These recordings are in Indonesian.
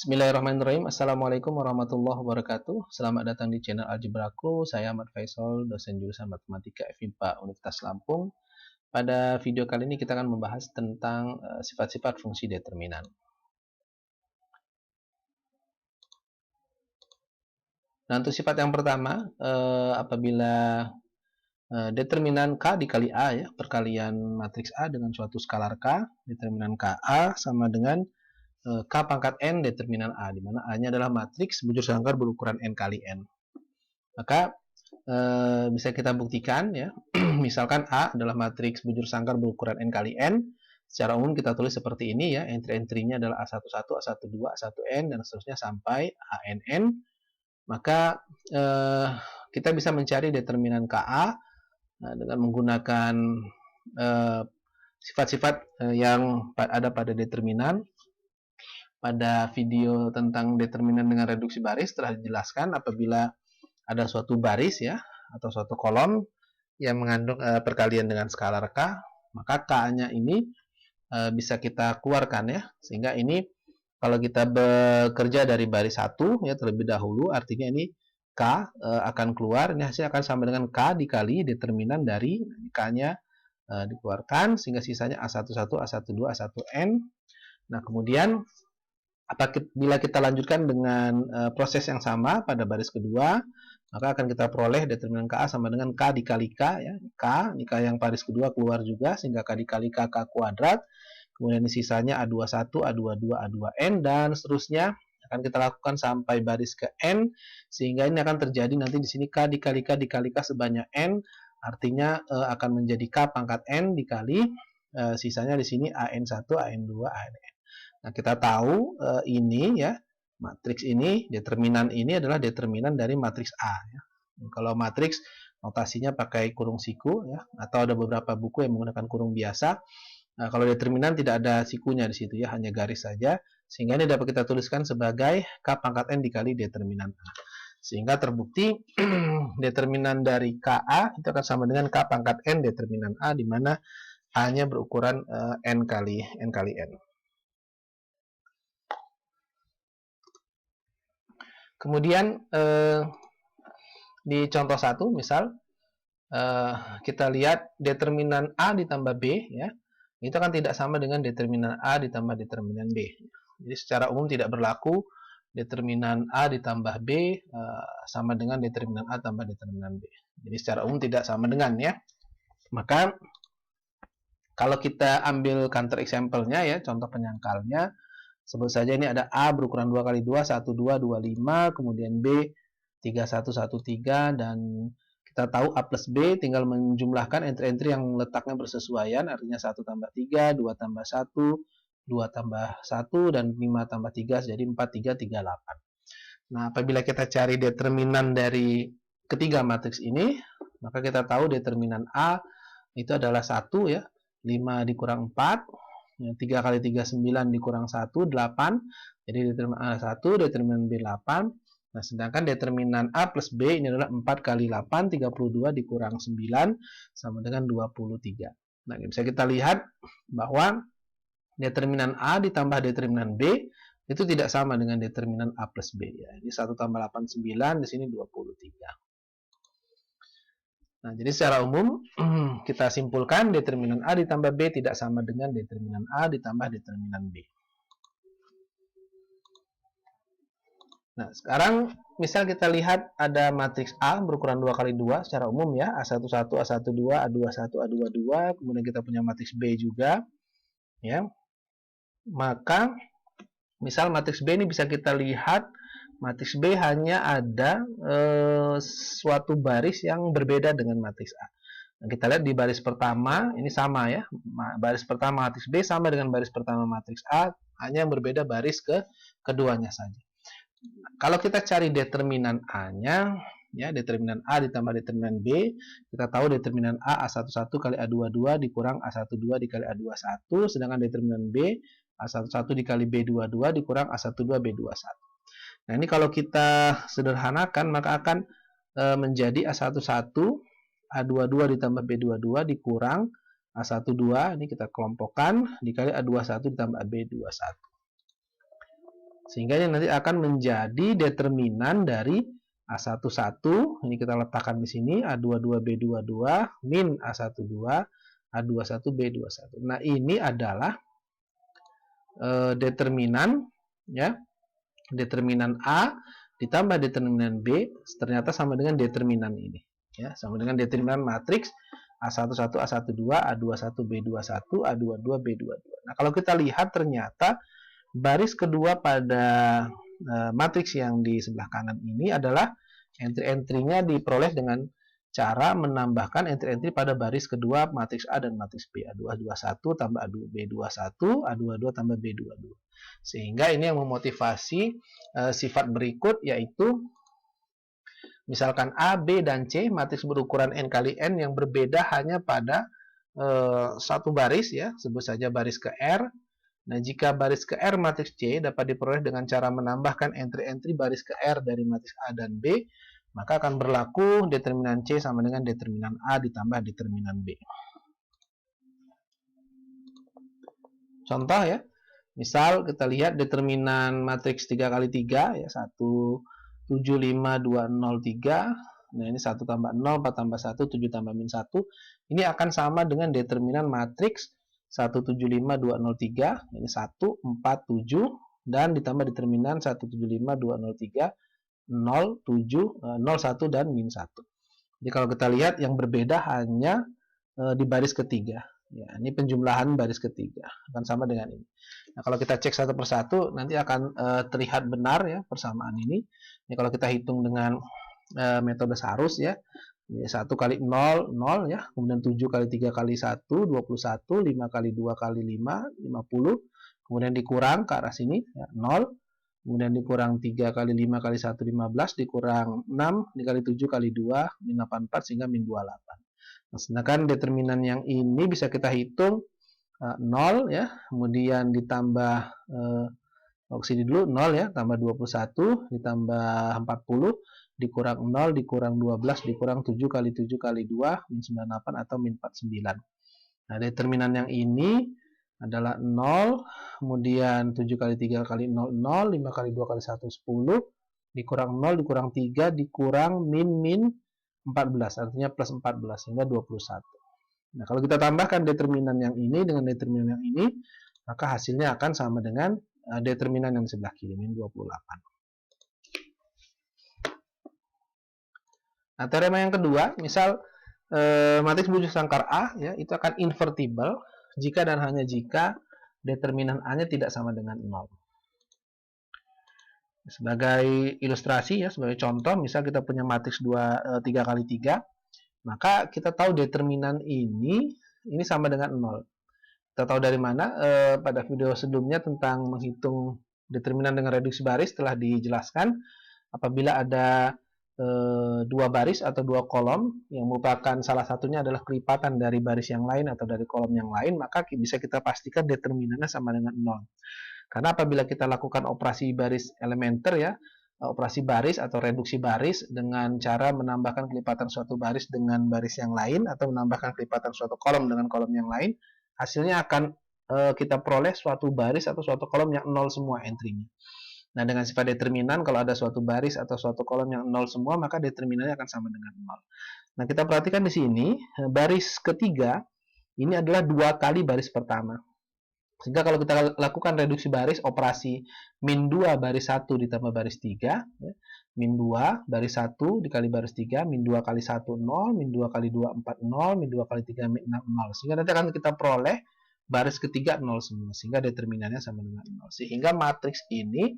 Bismillahirrahmanirrahim. Assalamualaikum warahmatullahi wabarakatuh. Selamat datang di channel Algebraku. Saya Ahmad Faisal, dosen jurusan Matematika FIPA Universitas Lampung. Pada video kali ini kita akan membahas tentang sifat-sifat fungsi determinan. Nah, untuk sifat yang pertama, apabila determinan K dikali A, ya, perkalian matriks A dengan suatu skalar K, determinan KA sama dengan K pangkat N determinan A, di mana A-nya adalah matriks bujur sangkar berukuran N kali N. Maka bisa kita buktikan, ya. Misalkan A adalah matriks bujur sangkar berukuran N kali N. Secara umum kita tulis seperti ini, ya. Entry-entry-nya adalah A11, A12, A1N dan seterusnya sampai ANN. Maka kita bisa mencari determinan KA dengan menggunakan sifat-sifat yang ada pada determinan. Pada video tentang determinan dengan reduksi baris telah dijelaskan apabila ada suatu baris, ya, atau suatu kolom yang mengandung perkalian dengan skalar K, maka K-nya ini bisa kita keluarkan, ya. Sehingga ini kalau kita bekerja dari baris 1, ya, terlebih dahulu, artinya ini K akan keluar, ini hasilnya akan sama dengan K dikali determinan dari K-nya dikeluarkan, sehingga sisanya A11, A12, A1N. Nah, kemudian bila kita lanjutkan dengan proses yang sama pada baris kedua, maka akan kita peroleh determinan KA sama dengan K dikali K, ya. K yang baris kedua keluar juga, sehingga K dikali K, K kuadrat. Kemudian sisanya A21, A22, A2N, dan seterusnya akan kita lakukan sampai baris ke N, sehingga ini akan terjadi nanti di sini K dikali K dikali K sebanyak N, artinya akan menjadi K pangkat N dikali sisanya di sini AN1, AN2, AN. Nah, kita tahu ini, ya, matriks ini, determinan ini adalah determinan dari matriks A, ya. Kalau matriks notasinya pakai kurung siku, ya, atau ada beberapa buku yang menggunakan kurung biasa. Nah, kalau determinan tidak ada sikunya di situ, ya, hanya garis saja, sehingga ini dapat kita tuliskan sebagai K pangkat N dikali determinan A. Sehingga terbukti determinan dari KA itu akan sama dengan K pangkat N determinan A, di mana A-nya berukuran N kali N. Kemudian di contoh 1, misal kita lihat determinan A ditambah B, ya, itu kan tidak sama dengan determinan A ditambah determinan B. Jadi secara umum tidak berlaku determinan A ditambah B sama dengan determinan A tambah determinan B. Jadi secara umum tidak sama dengan, ya. Maka kalau kita ambil counter example-nya, ya, contoh penyangkalnya, sebut saja ini ada A berukuran 2 kali 2, 1, 2, 2, 5, kemudian B 3, 1, 1, 3, dan kita tahu A plus B tinggal menjumlahkan entry-entry yang letaknya bersesuaian, artinya 1 tambah 3, 2 tambah 1, 2 tambah 1, dan 5 tambah 3, jadi 4, 3, 3, 8. Nah, apabila kita cari determinan dari ketiga matriks ini, maka kita tahu determinan A itu adalah 1, ya, 5 dikurang 4, 3 kali 3, 9 dikurang 1, 8. Jadi determinan A 1, determinan B 8. Nah, sedangkan determinan A plus B ini adalah 4 kali 8, 32 dikurang 9, sama dengan 23. Nah, bisa kita lihat bahwa determinan A ditambah determinan B itu tidak sama dengan determinan A plus B. Ya. Ini 1 tambah 8, 9, di sini 23. Nah, jadi secara umum kita simpulkan determinan A ditambah B tidak sama dengan determinan A ditambah determinan B. Nah, sekarang misal kita lihat ada matriks A berukuran 2 kali 2 secara umum, ya, A11, A12, A21, A22, kemudian kita punya matriks B juga, ya. Maka misal matriks B ini bisa kita lihat matriks B hanya ada suatu baris yang berbeda dengan matriks A. Nah, kita lihat di baris pertama ini sama, ya. Baris pertama matriks B sama dengan baris pertama matriks A, hanya yang berbeda baris keduanya saja. Kalau kita cari determinan A-nya, ya, determinan A ditambah determinan B, kita tahu determinan A A11 kali A22 dikurang A12 dikali A21, sedangkan determinan B A11 dikali B22 dikurang A12 B21. Nah, ini kalau kita sederhanakan maka akan menjadi A11 A22 ditambah B22 dikurang A12, ini kita kelompokkan, dikali A21 ditambah B21. Sehingga ini nanti akan menjadi determinan dari A11, ini kita letakkan di sini, A22B22 min A12, A21B21. Nah, ini adalah determinan ya. Determinan A ditambah determinan B ternyata sama dengan determinan ini ya, sama dengan determinan matriks A11, A12, A21, B21, A22, B22. Nah, kalau kita lihat ternyata baris kedua pada matriks yang di sebelah kanan ini adalah entry-entry-nya diperoleh dengan cara menambahkan entry-entry pada baris kedua matriks A dan matriks B. A21 tambah B21, A22 tambah B22. Sehingga ini yang memotivasi sifat berikut, yaitu misalkan A, B, dan C matriks berukuran n kali n yang berbeda hanya pada satu baris ya, sebut saja baris ke R. Nah, jika baris ke R matriks C dapat diperoleh dengan cara menambahkan entry-entry baris ke R dari matriks A dan B, maka akan berlaku determinan C sama dengan determinan A ditambah determinan B. Contoh ya, misal kita lihat determinan matriks 3 kali 3 ya, 1, 7, 5, 2, 0, 3. Nah, ini 1 tambah 0, 4 tambah 1, 7 tambah min 1. Ini akan sama dengan determinan matriks 1, 7, 5, 2, 0, 3. Ini 1, 4, 7. Dan ditambah determinan 1, 7, 5, 2, 0, 3, 0, 7, 0, 1, dan min 1. Jadi kalau kita lihat yang berbeda hanya di baris ketiga. Ya, ini penjumlahan baris ketiga akan sama dengan ini. Nah, kalau kita cek satu persatu nanti akan terlihat benar ya persamaan ini. Ini kalau kita hitung dengan metode Sarus ya. 1 kali 0, 0 ya. Kemudian 7 kali 3 kali 1, 21. 5 kali 2 kali 5, 50. Kemudian dikurang ke arah sini ya, 0. Kemudian dikurang 3 kali 5 kali 1, 15. Dikurang 6 dikali 7 kali 2, min 84 sehingga min 28. Nah, sedangkan determinan yang ini bisa kita hitung 0 ya, kemudian ditambah sini dulu 0 ya, tambah 21 ditambah 40 dikurang 0 dikurang 12 dikurang 7 kali 7 kali 2 min 98 atau min 49. Nah, determinan yang ini adalah 0, kemudian 7 kali 3 kali 0, 0, 5 kali 2 kali 1, 10, dikurang 0, dikurang 3, dikurang min 14, artinya plus 14, sehingga 21. Nah, kalau kita tambahkan determinan yang ini dengan determinan yang ini, maka hasilnya akan sama dengan determinan yang sebelah kiri, min 28. Nah, teorema yang kedua, misal matriks bujuk sangkar A, ya, itu akan invertible jika dan hanya jika determinan A-nya tidak sama dengan 0. Sebagai ilustrasi ya, sebagai contoh, misal kita punya matriks 3 kali 3, maka kita tahu determinan ini sama dengan 0. Kita tahu dari mana? Pada video sebelumnya tentang menghitung determinan dengan reduksi baris telah dijelaskan apabila ada dua baris atau dua kolom yang merupakan salah satunya adalah kelipatan dari baris yang lain atau dari kolom yang lain, maka bisa kita pastikan determinannya sama dengan 0. Karena apabila kita lakukan operasi baris elementer ya, operasi baris atau reduksi baris dengan cara menambahkan kelipatan suatu baris dengan baris yang lain atau menambahkan kelipatan suatu kolom dengan kolom yang lain, hasilnya akan kita peroleh suatu baris atau suatu kolom yang 0 semua entry-nya. Nah, dengan sifat determinan, kalau ada suatu baris atau suatu kolom yang 0 semua, maka determinannya akan sama dengan 0. Nah, kita perhatikan di sini, baris ketiga, ini adalah 2 kali baris pertama. Sehingga kalau kita lakukan reduksi baris, operasi min 2 baris 1 ditambah baris 3, ya, min 2 baris 1 dikali baris 3, min 2 kali 1, 0, min 2 kali 2, 4, 0, min 2 kali 3, min 6, 0. Sehingga nanti akan kita peroleh baris ketiga 0 semua, sehingga determinannya sama dengan 0. Sehingga matriks ini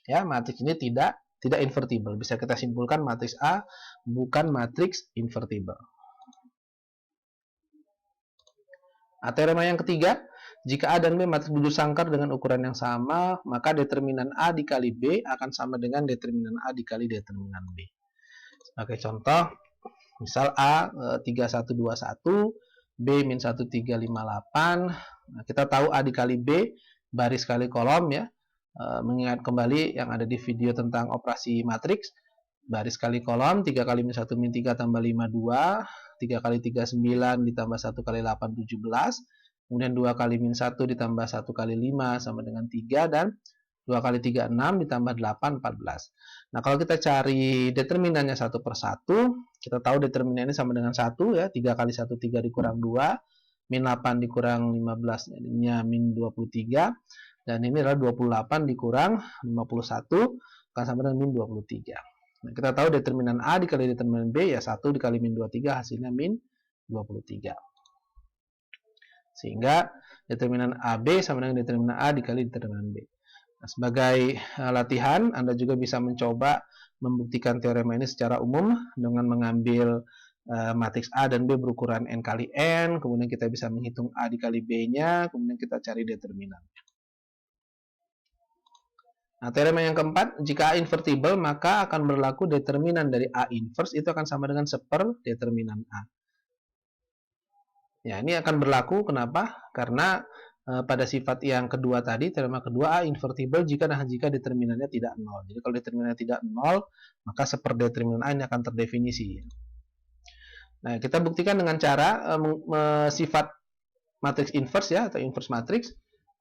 ya, matriks ini tidak invertible. Bisa kita simpulkan matriks A bukan matriks invertible. Nah, teorema yang ketiga, jika A dan B matriks bujuk sangkar dengan ukuran yang sama, maka determinan A dikali B akan sama dengan determinan A dikali determinan B. Sebagai contoh, misal A 3121, B min 1358. Nah, kita tahu A dikali B baris kali kolom ya. Mengingat kembali yang ada di video tentang operasi matriks, baris kali kolom, 3 kali min 1 min 3 tambah 5 2, 3 kali 3 9 ditambah 1 kali 8 17, kemudian 2 kali min 1 ditambah 1 kali 5 sama dengan 3, dan 2 kali 3, 6, ditambah 8, 14. Nah, kalau kita cari determinannya satu per satu, kita tahu determinannya sama dengan 1 ya, 3 kali 1, 3 dikurang 2, min 8 dikurang 15, jadinya min 23, dan ini adalah 28 dikurang 51, akan sama dengan min 23. Nah, kita tahu determinan A dikali determinan B, ya 1 dikali min 23, hasilnya min 23. Sehingga determinan AB sama dengan determinan A dikali determinan B. Nah, sebagai latihan, Anda juga bisa mencoba membuktikan teorema ini secara umum dengan mengambil matriks A dan B berukuran N kali N, kemudian kita bisa menghitung A dikali B-nya, kemudian kita cari determinan. Nah, teorema yang keempat, jika A invertible, maka akan berlaku determinan dari A inverse itu akan sama dengan seper determinan A. Ya, ini akan berlaku, kenapa? Karena pada sifat yang kedua tadi, teorema kedua, A invertible jika dan jika determinannya tidak 0. Jadi kalau determinannya tidak 0, maka seper determinan A ini akan terdefinisi. Nah, kita buktikan dengan cara sifat matriks inverse ya, atau inverse matriks.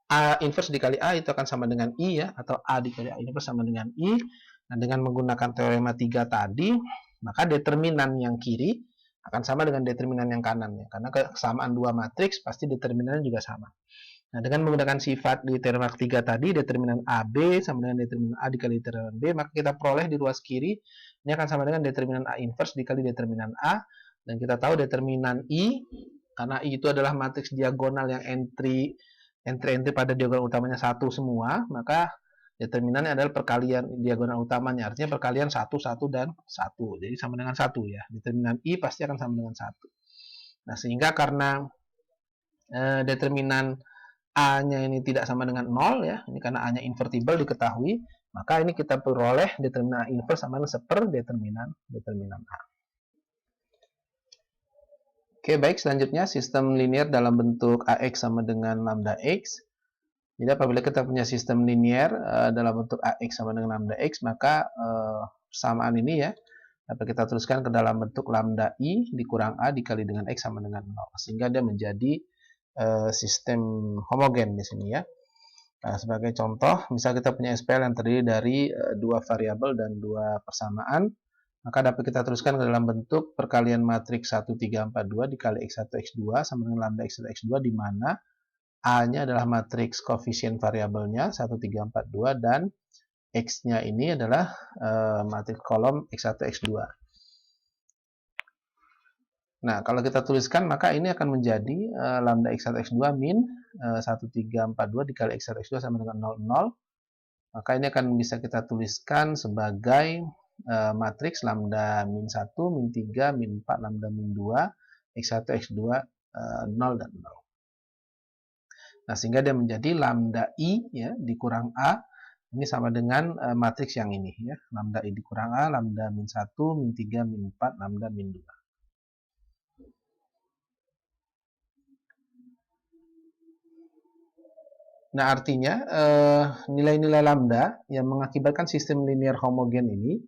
A inverse dikali A itu akan sama dengan I ya, atau A dikali A inverse sama dengan I. Nah, dengan menggunakan teorema 3 tadi, maka determinan yang kiri akan sama dengan determinan yang kanan ya, karena kesamaan dua matriks pasti determinannya juga sama. Nah, dengan menggunakan sifat di teorema 3 tadi, determinan AB sama dengan determinan A dikali determinan B, maka kita peroleh di ruas kiri ini akan sama dengan determinan A inverse dikali determinan A, dan kita tahu determinan I, karena I itu adalah matriks diagonal yang entry pada diagonal utamanya 1 semua, maka determinannya adalah perkalian diagonal utamanya, artinya perkalian 1, 1, dan 1. Jadi sama dengan 1 ya. Determinan I pasti akan sama dengan 1. Nah, sehingga karena determinan A-nya ini tidak sama dengan 0 ya, ini karena A-nya invertible diketahui, maka ini kita peroleh determinan A inverse sama dengan seper determinan A. Oke, baik, selanjutnya sistem linear dalam bentuk AX sama dengan lambda X. Jadi apabila kita punya sistem linear dalam bentuk AX sama dengan lambda X, maka persamaan ini ya dapat kita tuliskan ke dalam bentuk lambda I dikurang A dikali dengan X sama dengan 0. Sehingga dia menjadi sistem homogen di sini ya. Nah, sebagai contoh, misal kita punya SPL yang terdiri dari dua variabel dan dua persamaan, maka dapat kita teruskan ke dalam bentuk perkalian matriks 1, 3, 4, 2 dikali X1, X2 sama dengan lambda X1, X2, di mana A-nya adalah matriks koefisien variabelnya 1, 3, 4, 2, dan X-nya ini adalah matriks kolom X1, X2. Nah, kalau kita tuliskan, maka ini akan menjadi lambda X1, X2 min 1, 3, 4, 2 dikali X1, X2 sama dengan 0, 0. Maka ini akan bisa kita tuliskan sebagai matriks lambda min 1, min 3, min 4, lambda min 2, X1, X2, 0, dan 0. Nah, sehingga dia menjadi lambda I ya, dikurang A, ini sama dengan matriks yang ini ya, lambda I dikurang A, lambda min 1, min 3, min 4, lambda min 2. Nah, artinya nilai-nilai lambda yang mengakibatkan sistem linear homogen ini,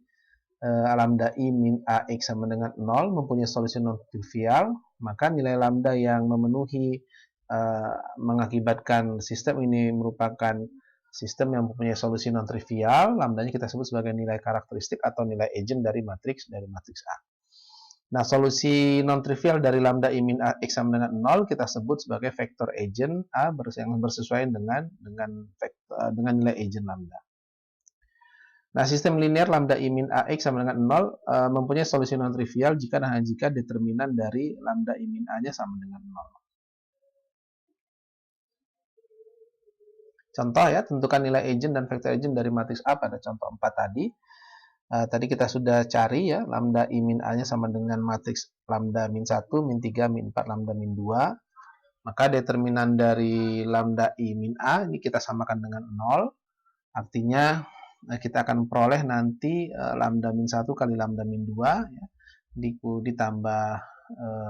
lambda I min AX sama dengan 0 mempunyai solusi non-trivial, maka nilai lambda yang memenuhi mengakibatkan sistem ini merupakan sistem yang mempunyai solusi non-trivial, lambdanya kita sebut sebagai nilai karakteristik atau nilai eigen dari matriks A. Nah, solusi non-trivial dari lambda I min AX sama dengan 0 kita sebut sebagai vektor eigen A yang bersesuaian dengan nilai eigen lambda. Nah, sistem linear lambda I min AX sama dengan 0 mempunyai solusi non-trivial jika dan hanya jika determinan dari lambda I min A-nya sama dengan 0. Contoh ya, tentukan nilai eigen dan vektor eigen dari matriks A pada contoh 4 tadi. Tadi kita sudah cari ya, lambda I min A-nya sama dengan matriks lambda min 1, min 3, min 4, lambda min 2. Maka determinan dari lambda I min A ini kita samakan dengan 0. Artinya kita akan peroleh nanti lambda min 1 kali lambda min 2 ya, ditambah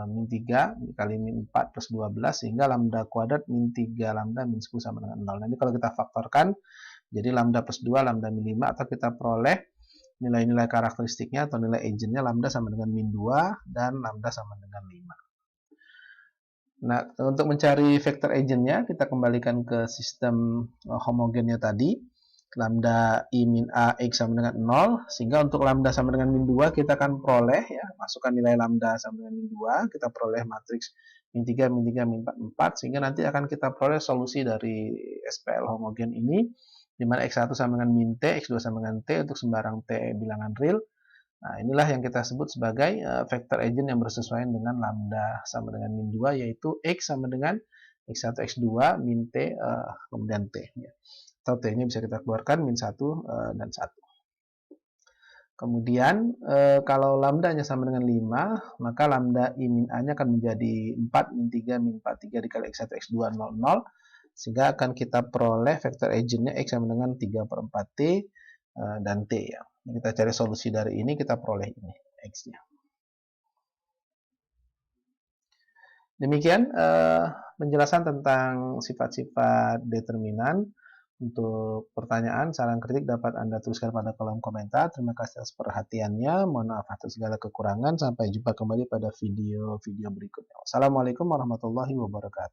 min 3 dikali min 4 plus 12 sehingga lambda kuadrat min 3 lambda min 10 sama dengan 0. Nanti kalau kita faktorkan jadi lambda plus 2 lambda min 5, atau kita peroleh nilai-nilai karakteristiknya atau nilai eigennya lambda sama dengan min 2 dan lambda sama dengan 5. Nah, untuk mencari vektor eigennya kita kembalikan ke sistem homogennya tadi. lambda I min A X sama dengan 0, sehingga untuk lambda sama dengan min 2 kita akan peroleh, ya, masukkan nilai lambda sama dengan min 2, kita peroleh matriks min 3, min 3, min 4, 4, sehingga nanti akan kita peroleh solusi dari SPL homogen ini, di mana X1 sama dengan min T, X2 sama dengan T untuk sembarang T bilangan real. Nah, inilah yang kita sebut sebagai vector agent yang bersesuaian dengan lambda sama dengan min 2, yaitu X sama dengan X1, X2, min T, kemudian T. Ya. Atau T-nya bisa kita keluarkan min 1 dan 1. Kemudian kalau lambdanya sama dengan 5, maka lambda I min A-nya akan menjadi 4 min 3 min 4, 3 dikali X1, X2, 0, 0. Sehingga akan kita peroleh vector agentnya X sama dengan 3 per 4T dan T. Ya. Kita cari solusi dari ini, kita peroleh ini, X-nya. Demikian penjelasan tentang sifat-sifat determinan. Untuk pertanyaan, saran kritik dapat Anda tuliskan pada kolom komentar. Terima kasih atas perhatiannya. Mohon maaf atas segala kekurangan. Sampai jumpa kembali pada video-video berikutnya. Wassalamualaikum warahmatullahi wabarakatuh.